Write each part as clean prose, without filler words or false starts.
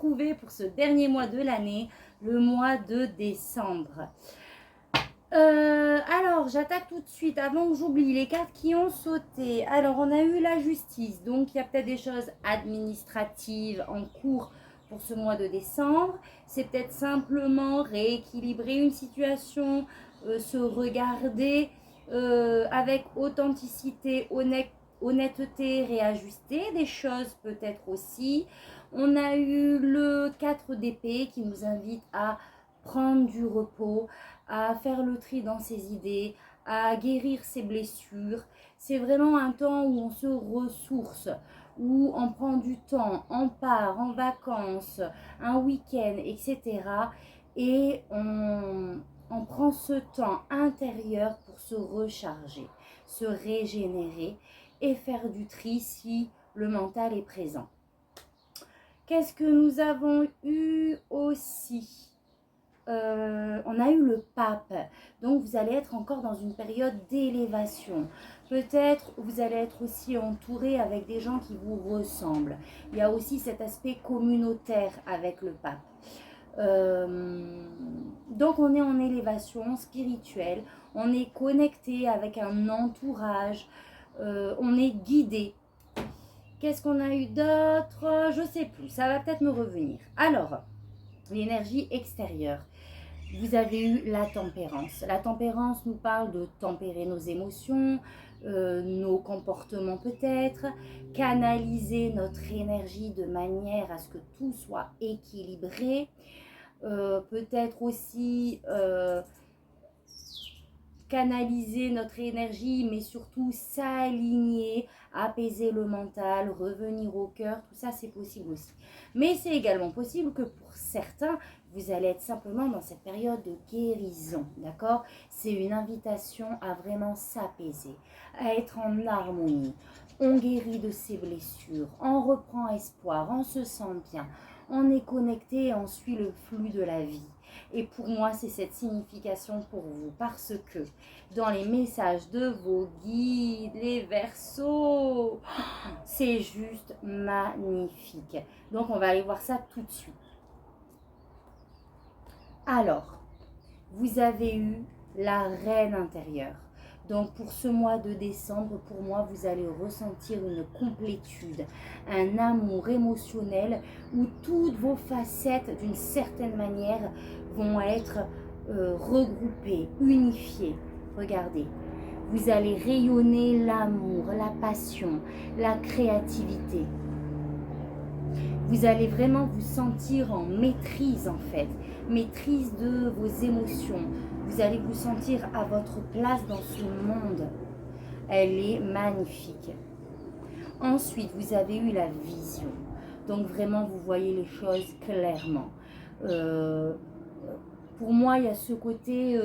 retrouver pour ce dernier mois de l'année, le mois de décembre. Alors, j'attaque tout de suite, avant que j'oublie, les cartes qui ont sauté. Alors, on a eu la justice, donc il y a peut-être des choses administratives en cours pour ce mois de décembre. C'est peut-être simplement rééquilibrer une situation, se regarder avec authenticité, honnêteté, réajuster des choses peut-être aussi. On a eu le 4 d'épée qui nous invite à prendre du repos, à faire le tri dans ses idées, à guérir ses blessures. C'est vraiment un temps où on se ressource, où on prend du temps, on part en vacances, un week-end, etc. Et on prend ce temps intérieur pour se recharger, se régénérer et faire du tri si le mental est présent. Qu'est-ce que nous avons eu aussi ? On a eu le pape, donc vous allez être encore dans une période d'élévation. Peut-être vous allez être aussi entouré avec des gens qui vous ressemblent. Il y a aussi cet aspect communautaire avec le pape. Donc on est en élévation spirituelle, on est connecté avec un entourage, on est guidé. Qu'est-ce qu'on a eu d'autre? Je sais plus, ça va peut-être me revenir. Alors, l'énergie extérieure. Vous avez eu la tempérance. La tempérance nous parle de tempérer nos émotions, nos comportements peut-être, canaliser notre énergie de manière à ce que tout soit équilibré. Peut-être aussi canaliser notre énergie, mais surtout s'aligner, apaiser le mental, revenir au cœur, tout ça c'est possible aussi. Mais c'est également possible que pour certains, vous allez être simplement dans cette période de guérison, d'accord? C'est une invitation à vraiment s'apaiser, à être en harmonie. On guérit de ses blessures, on reprend espoir, on se sent bien, on est connecté et on suit le flux de la vie. Et pour moi, c'est cette signification pour vous, parce que dans les messages de vos guides, les Verseaux, c'est juste magnifique. Donc, on va aller voir ça tout de suite. Alors, vous avez eu la reine intérieure. Donc, pour ce mois de décembre, pour moi, vous allez ressentir une complétude, un amour émotionnel où toutes vos facettes, d'une certaine manière, vont être regroupées, unifiées. Regardez, vous allez rayonner l'amour, la passion, la créativité. Vous allez vraiment vous sentir en maîtrise en fait, maîtrise de vos émotions. Vous allez vous sentir à votre place dans ce monde. Elle est magnifique. Ensuite, vous avez eu la vision. Donc vraiment, vous voyez les choses clairement. Pour moi, il y a ce côté,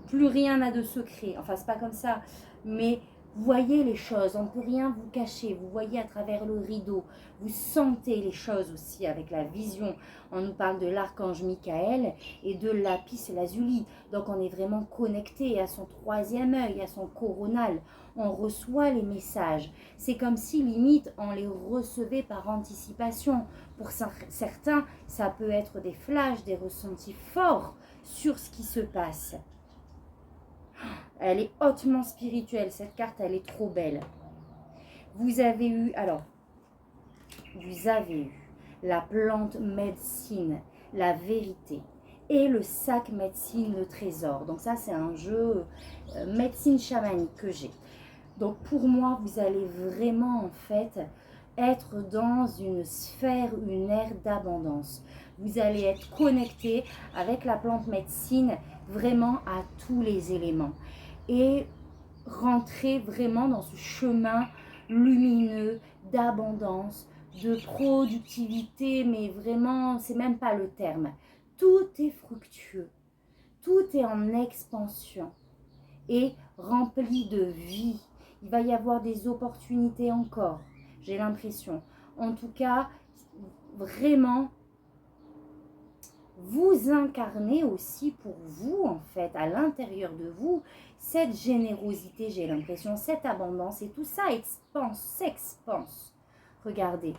plus rien n'a de secret. Enfin, c'est pas comme ça, mais vous voyez les choses, on ne peut rien vous cacher, vous voyez à travers le rideau, vous sentez les choses aussi avec la vision. On nous parle de l'archange Michael et de lapis lazuli, donc on est vraiment connecté à son troisième œil, à son coronal. On reçoit les messages, c'est comme si limite on les recevait par anticipation. Pour certains, ça peut être des flashs, des ressentis forts sur ce qui se passe. Elle est hautement spirituelle, cette carte, elle est trop belle. Vous avez eu la plante médecine, la vérité, et le sac médecine, le trésor. Donc ça, c'est un jeu médecine chamanique que j'ai. Donc pour moi, vous allez vraiment en fait être dans une sphère, une ère d'abondance. Vous allez être connecté avec la plante médecine vraiment à tous les éléments. Et rentrer vraiment dans ce chemin lumineux d'abondance, de productivité, mais vraiment, c'est même pas le terme. Tout est fructueux, tout est en expansion et rempli de vie. Il va y avoir des opportunités encore, j'ai l'impression. En tout cas, vraiment, vous incarnez aussi pour vous, en fait, à l'intérieur de vous, cette générosité, j'ai l'impression, cette abondance, et tout ça s'expanse. Regardez.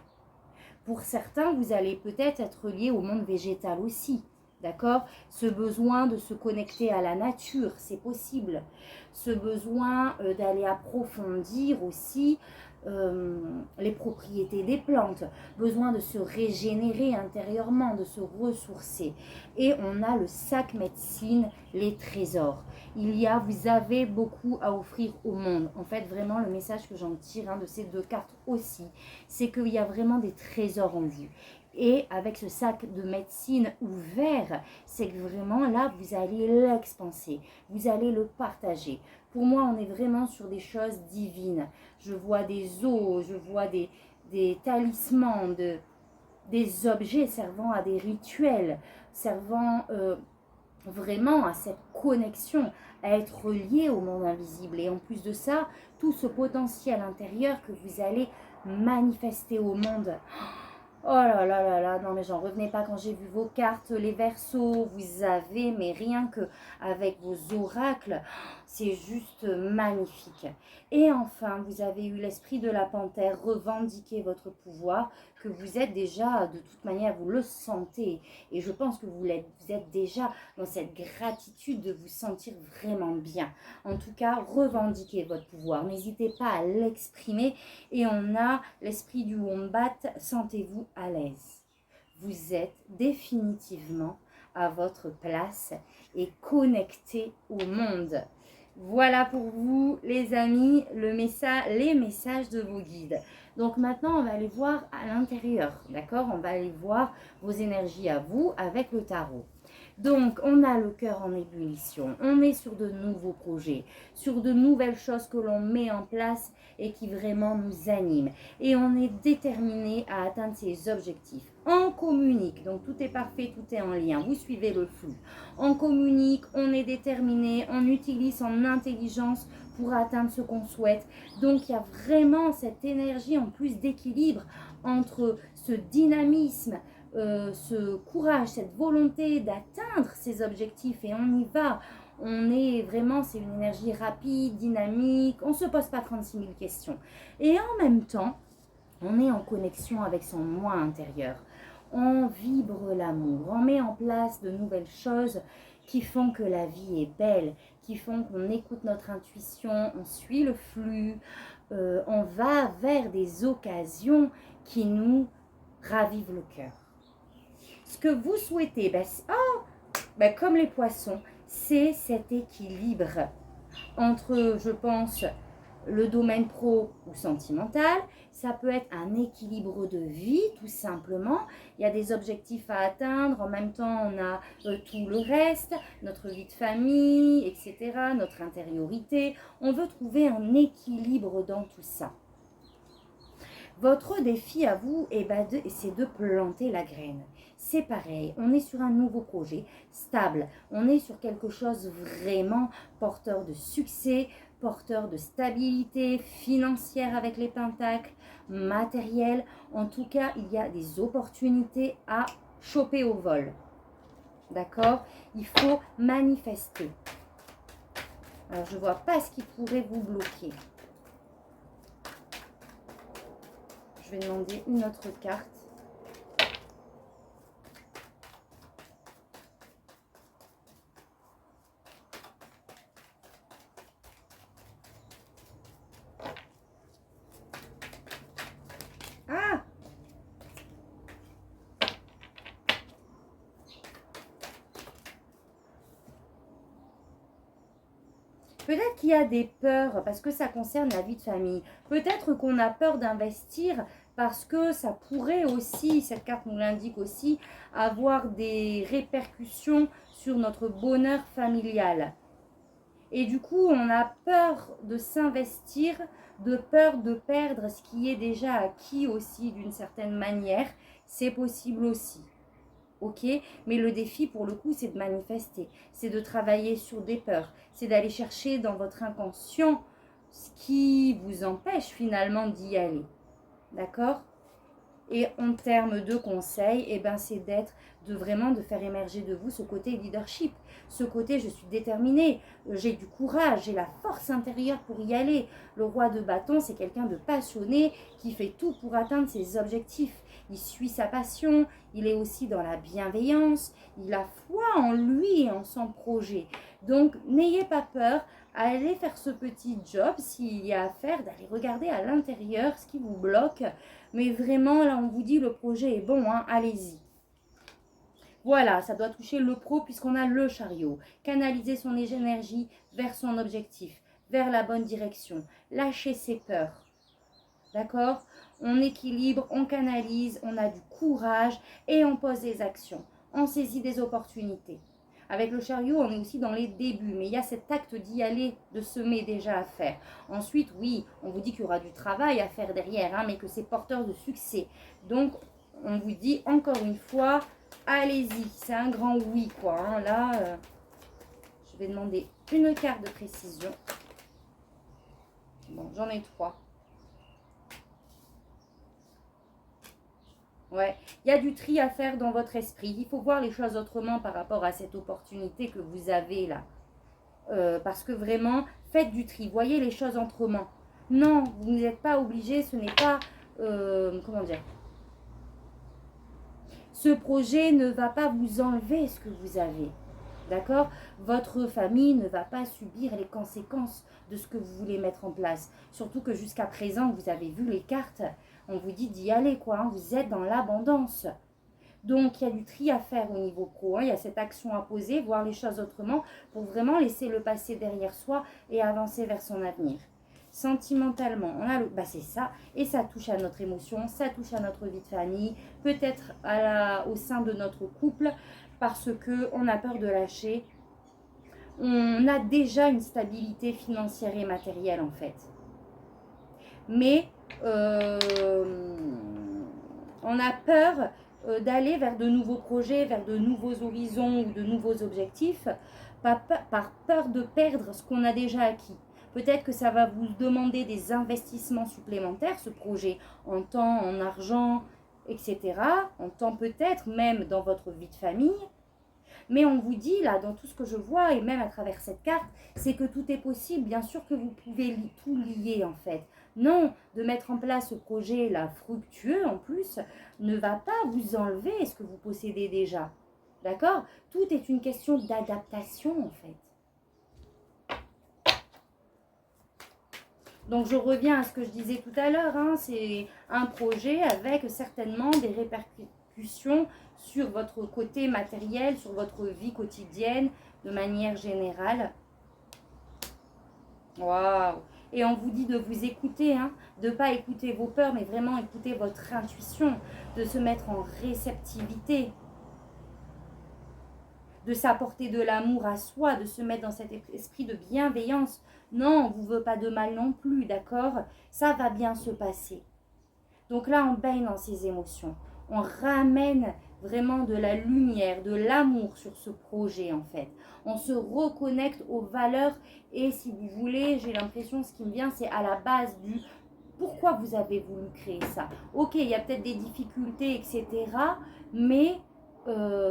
Pour certains, vous allez peut-être être lié au monde végétal aussi. D'accord? Ce besoin de se connecter à la nature, c'est possible. Ce besoin d'aller approfondir aussi les propriétés des plantes. Besoin de se régénérer intérieurement, de se ressourcer. Et on a le sac médecine, les trésors. Vous avez beaucoup à offrir au monde. En fait, vraiment, le message que j'en tire de ces deux cartes aussi, c'est qu'il y a vraiment des trésors en vous. Et avec ce sac de médecine ouvert, c'est que vraiment là, vous allez l'expanser, vous allez le partager. Pour moi, on est vraiment sur des choses divines. Je vois des os, je vois des talismans, des objets servant à des rituels, servant vraiment à cette connexion, à être lié au monde invisible. Et en plus de ça, tout ce potentiel intérieur que vous allez manifester au monde. Oh là là là là, non mais j'en revenais pas quand j'ai vu vos cartes, les Verseaux, vous avez, mais rien que avec vos oracles, c'est juste magnifique. Et enfin, vous avez eu l'esprit de la panthère, revendiquer votre pouvoir, que vous êtes déjà, de toute manière, vous le sentez. Et je pense que vous êtes déjà dans cette gratitude de vous sentir vraiment bien. En tout cas, revendiquez votre pouvoir, n'hésitez pas à l'exprimer. Et on a l'esprit du wombat, sentez-vous à l'aise. Vous êtes définitivement à votre place et connecté au monde. Voilà pour vous les amis, les messages de vos guides. Donc maintenant on va aller voir à l'intérieur, d'accord? On va aller voir vos énergies à vous avec le tarot. Donc, on a le cœur en ébullition, on est sur de nouveaux projets, sur de nouvelles choses que l'on met en place et qui vraiment nous animent. Et on est déterminé à atteindre ces objectifs. On communique, donc tout est parfait, tout est en lien, vous suivez le flou. On communique, on est déterminé, on utilise son intelligence pour atteindre ce qu'on souhaite. Donc, il y a vraiment cette énergie en plus d'équilibre entre ce dynamisme, ce courage, cette volonté d'atteindre ces objectifs et on y va. On est vraiment, c'est une énergie rapide, dynamique, on ne se pose pas 36 000 questions. Et en même temps, on est en connexion avec son moi intérieur. On vibre l'amour, on met en place de nouvelles choses qui font que la vie est belle, qui font qu'on écoute notre intuition, on suit le flux, on va vers des occasions qui nous ravivent le cœur. Ce que vous souhaitez, comme les poissons, c'est cet équilibre entre, je pense, le domaine pro ou sentimental. Ça peut être un équilibre de vie, tout simplement. Il y a des objectifs à atteindre. En même temps, on a tout le reste, notre vie de famille, etc., notre intériorité. On veut trouver un équilibre dans tout ça. Votre défi à vous, c'est de planter la graine. C'est pareil, on est sur un nouveau projet stable. On est sur quelque chose vraiment porteur de succès, porteur de stabilité financière avec les pentacles, matériel. En tout cas, il y a des opportunités à choper au vol. D'accord? Il faut manifester. Alors, je ne vois pas ce qui pourrait vous bloquer. Je vais demander une autre carte. Ah! Peut-être qu'il y a des peurs parce que ça concerne la vie de famille. Peut-être qu'on a peur d'investir parce que ça pourrait aussi, cette carte nous l'indique aussi, avoir des répercussions sur notre bonheur familial. Et du coup, on a peur de s'investir, de peur de perdre ce qui est déjà acquis aussi d'une certaine manière. C'est possible aussi. Ok, mais le défi pour le coup c'est de manifester, c'est de travailler sur des peurs, c'est d'aller chercher dans votre inconscient ce qui vous empêche finalement d'y aller, d'accord? Et en termes de conseils, c'est vraiment de faire émerger de vous ce côté leadership, ce côté je suis déterminée, j'ai du courage, j'ai la force intérieure pour y aller. Le roi de bâton, c'est quelqu'un de passionné qui fait tout pour atteindre ses objectifs. Il suit sa passion, il est aussi dans la bienveillance, il a foi en lui et en son projet. Donc n'ayez pas peur, allez faire ce petit job s'il y a à faire, d'aller regarder à l'intérieur ce qui vous bloque. Mais vraiment, là, on vous dit le projet est bon, hein, allez-y. Voilà, ça doit toucher le pro puisqu'on a le chariot. Canaliser son énergie vers son objectif, vers la bonne direction. Lâcher ses peurs. D'accord? On équilibre, on canalise, on a du courage et on pose des actions. On saisit des opportunités. Avec le chariot, on est aussi dans les débuts, mais il y a cet acte d'y aller, de semer déjà à faire. Ensuite, oui, on vous dit qu'il y aura du travail à faire derrière, hein, mais que c'est porteur de succès. Donc, on vous dit encore une fois, allez-y, c'est un grand oui, quoi. Hein. Là, je vais demander une carte de précision. Bon, j'en ai 3. Ouais, il y a du tri à faire dans votre esprit. Il faut voir les choses autrement par rapport à cette opportunité que vous avez là. Parce que vraiment, faites du tri. Voyez les choses autrement. Non, vous n'êtes pas obligé. Ce n'est pas... comment dire? Ce projet ne va pas vous enlever ce que vous avez. D'accord? Votre famille ne va pas subir les conséquences de ce que vous voulez mettre en place. Surtout que jusqu'à présent, vous avez vu les cartes. On vous dit d'y aller, quoi. Hein, vous êtes dans l'abondance. Donc, il y a du tri à faire au niveau pro. Hein, il y a cette action à poser, voir les choses autrement pour vraiment laisser le passé derrière soi et avancer vers son avenir. Sentimentalement, on a c'est ça. Et ça touche à notre émotion, ça touche à notre vie de famille, peut-être au sein de notre couple parce qu'on a peur de lâcher. On a déjà une stabilité financière et matérielle en fait. Mais on a peur d'aller vers de nouveaux projets, vers de nouveaux horizons ou de nouveaux objectifs, par peur de perdre ce qu'on a déjà acquis. Peut-être que ça va vous demander des investissements supplémentaires, ce projet, en temps, en argent, etc. En temps peut-être, même dans votre vie de famille. Mais on vous dit, là, dans tout ce que je vois, et même à travers cette carte, c'est que tout est possible. Bien sûr que vous pouvez tout lier, en fait. Non, de mettre en place ce projet-là, fructueux en plus, ne va pas vous enlever ce que vous possédez déjà. D'accord? Tout est une question d'adaptation, en fait. Donc, je reviens à ce que je disais tout à l'heure. Hein, c'est un projet avec certainement des répercussions sur votre côté matériel, sur votre vie quotidienne, de manière générale. Waouh! Et on vous dit de vous écouter, hein, de ne pas écouter vos peurs, mais vraiment écouter votre intuition, de se mettre en réceptivité, de s'apporter de l'amour à soi, de se mettre dans cet esprit de bienveillance. Non, on ne vous veut pas de mal non plus, d'accord? Ça va bien se passer. Donc là, on baigne dans ces émotions. On ramène vraiment de la lumière, de l'amour sur ce projet en fait. On se reconnecte aux valeurs et si vous voulez, j'ai l'impression, ce qui me vient, c'est à la base du pourquoi vous avez voulu créer ça. Ok, il y a peut-être des difficultés, etc. Mais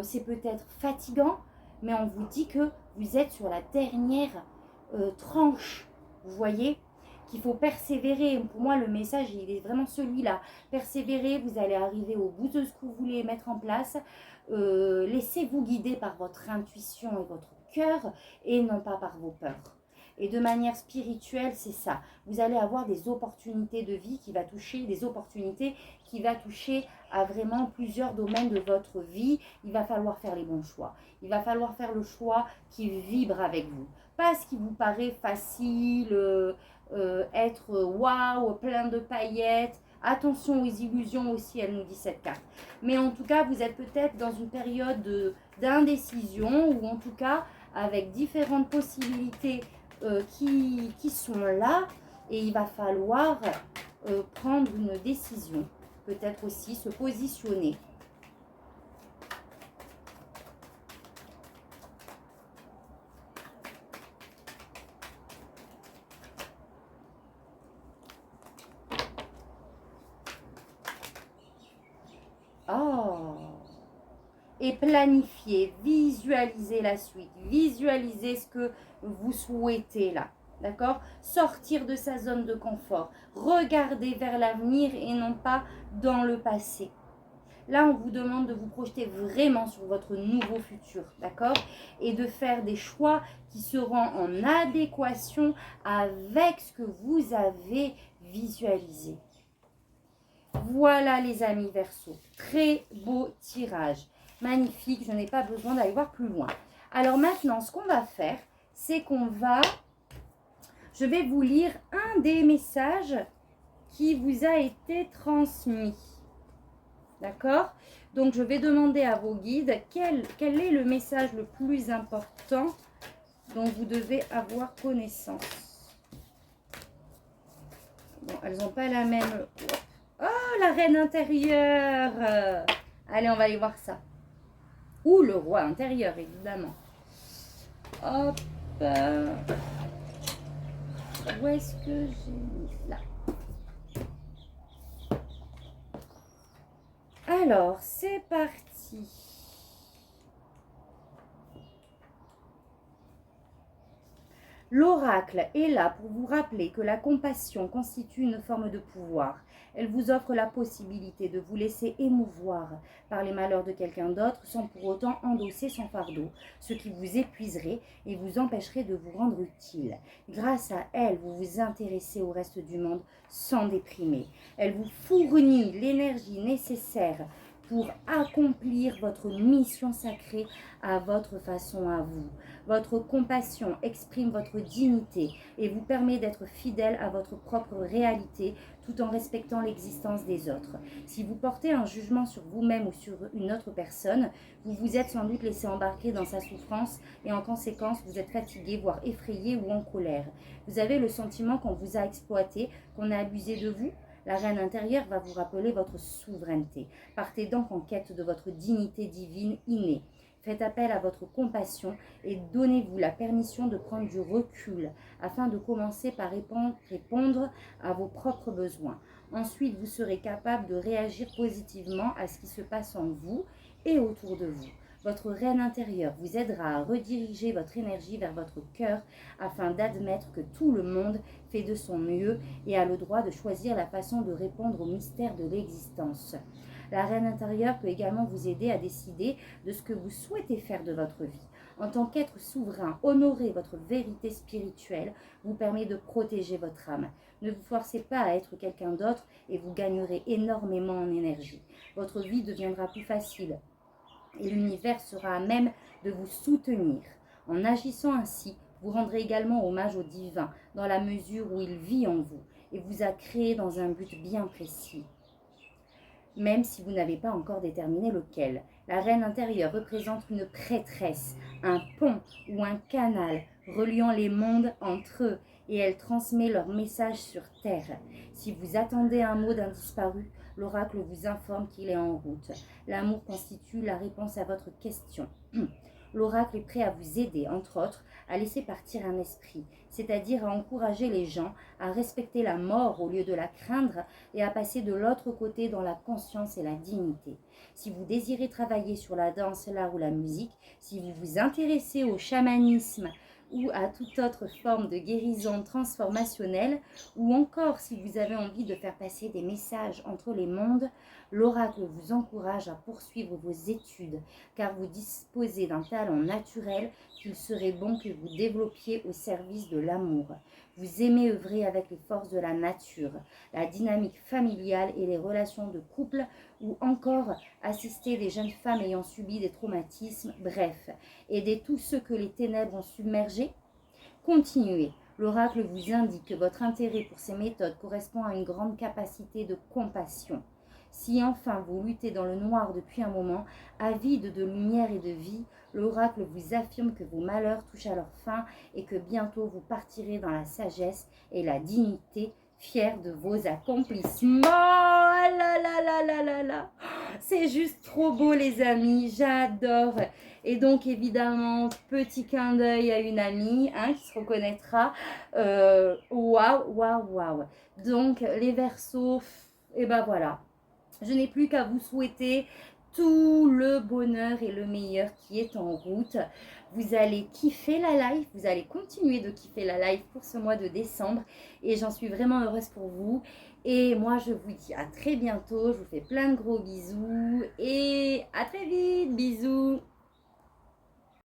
c'est peut-être fatigant, mais on vous dit que vous êtes sur la dernière tranche, vous voyez, qu'il faut persévérer. Pour moi, le message, il est vraiment celui-là. Persévérer, vous allez arriver au bout de ce que vous voulez mettre en place. Laissez-vous guider par votre intuition et votre cœur et non pas par vos peurs. Et de manière spirituelle, c'est ça. Vous allez avoir des opportunités de vie qui va toucher, des opportunités qui va toucher à vraiment plusieurs domaines de votre vie. Il va falloir faire les bons choix. Il va falloir faire le choix qui vibre avec vous. Pas ce qui vous paraît facile, être waouh, plein de paillettes. Attention aux illusions aussi, elle nous dit cette carte. Mais en tout cas, vous êtes peut-être dans une période d'indécision ou en tout cas avec différentes possibilités qui sont là et il va falloir prendre une décision. Peut-être aussi se positionner. Oh, et planifiez, visualisez la suite, visualisez ce que vous souhaitez là. D'accord? Sortir de sa zone de confort, regarder vers l'avenir et non pas dans le passé. Là, on vous demande de vous projeter vraiment sur votre nouveau futur, d'accord? Et de faire des choix qui seront en adéquation avec ce que vous avez visualisé. Voilà les amis Verseau, très beau tirage, magnifique, je n'ai pas besoin d'aller voir plus loin. Alors maintenant, ce qu'on va faire, c'est je vais vous lire un des messages qui vous a été transmis. D'accord? Donc, je vais demander à vos guides quel est le message le plus important dont vous devez avoir connaissance. Bon, elles n'ont pas la même... Oh, la reine intérieure! Allez, on va aller voir ça. Ou le roi intérieur, évidemment. Hop. Où est-ce que j'ai mis là? Alors, c'est parti. L'oracle est là pour vous rappeler que la compassion constitue une forme de pouvoir. Elle vous offre la possibilité de vous laisser émouvoir par les malheurs de quelqu'un d'autre sans pour autant endosser son fardeau, ce qui vous épuiserait et vous empêcherait de vous rendre utile. Grâce à elle, vous vous intéressez au reste du monde sans déprimer. Elle vous fournit l'énergie nécessaire pour accomplir votre mission sacrée à votre façon à vous. Votre compassion exprime votre dignité et vous permet d'être fidèle à votre propre réalité tout en respectant l'existence des autres. Si vous portez un jugement sur vous-même ou sur une autre personne, vous vous êtes sans doute laissé embarquer dans sa souffrance et en conséquence vous êtes fatigué, voire effrayé ou en colère. Vous avez le sentiment qu'on vous a exploité, qu'on a abusé de vous. La reine intérieure va vous rappeler votre souveraineté. Partez donc en quête de votre dignité divine innée. Faites appel à votre compassion et donnez-vous la permission de prendre du recul afin de commencer par répondre à vos propres besoins. Ensuite, vous serez capable de réagir positivement à ce qui se passe en vous et autour de vous. Votre reine intérieure vous aidera à rediriger votre énergie vers votre cœur afin d'admettre que tout le monde fait de son mieux et a le droit de choisir la façon de répondre au mystère de l'existence. La reine intérieure peut également vous aider à décider de ce que vous souhaitez faire de votre vie. En tant qu'être souverain, honorer votre vérité spirituelle vous permet de protéger votre âme. Ne vous forcez pas à être quelqu'un d'autre et vous gagnerez énormément en énergie. Votre vie deviendra plus facile et l'univers sera à même de vous soutenir. En agissant ainsi, vous rendrez également hommage au divin dans la mesure où il vit en vous et vous a créé dans un but bien précis. Même si vous n'avez pas encore déterminé lequel. La reine intérieure représente une prêtresse, un pont ou un canal reliant les mondes entre eux et elle transmet leur message sur terre. Si vous attendez un mot d'un disparu, l'oracle vous informe qu'il est en route. L'amour constitue la réponse à votre question. L'oracle est prêt à vous aider, entre autres, à laisser partir un esprit, c'est-à-dire à encourager les gens à respecter la mort au lieu de la craindre et à passer de l'autre côté dans la conscience et la dignité. Si vous désirez travailler sur la danse, l'art ou la musique, si vous vous intéressez au chamanisme ou à toute autre forme de guérison transformationnelle, ou encore si vous avez envie de faire passer des messages entre les mondes, l'oracle vous encourage à poursuivre vos études, car vous disposez d'un talent naturel qu'il serait bon que vous développiez au service de l'amour. Vous aimez œuvrer avec les forces de la nature, la dynamique familiale et les relations de couple, ou encore assister des jeunes femmes ayant subi des traumatismes, bref, aider tous ceux que les ténèbres ont submergés. Continuez. L'oracle vous indique que votre intérêt pour ces méthodes correspond à une grande capacité de compassion. Si enfin vous luttez dans le noir depuis un moment, avide de lumière et de vie, l'oracle vous affirme que vos malheurs touchent à leur fin et que bientôt vous partirez dans la sagesse et la dignité, fiers de vos accomplissements. Ah là là là là là là. C'est juste trop beau les amis, j'adore. Et donc évidemment, petit clin d'œil à une amie qui se reconnaîtra. Waouh, waouh, waouh. Donc les Verseaux, et ben voilà. Je n'ai plus qu'à vous souhaiter tout le bonheur et le meilleur qui est en route. Vous allez kiffer la life, vous allez continuer de kiffer la life pour ce mois de décembre et j'en suis vraiment heureuse pour vous. Et moi, je vous dis à très bientôt, je vous fais plein de gros bisous et à très vite, bisous.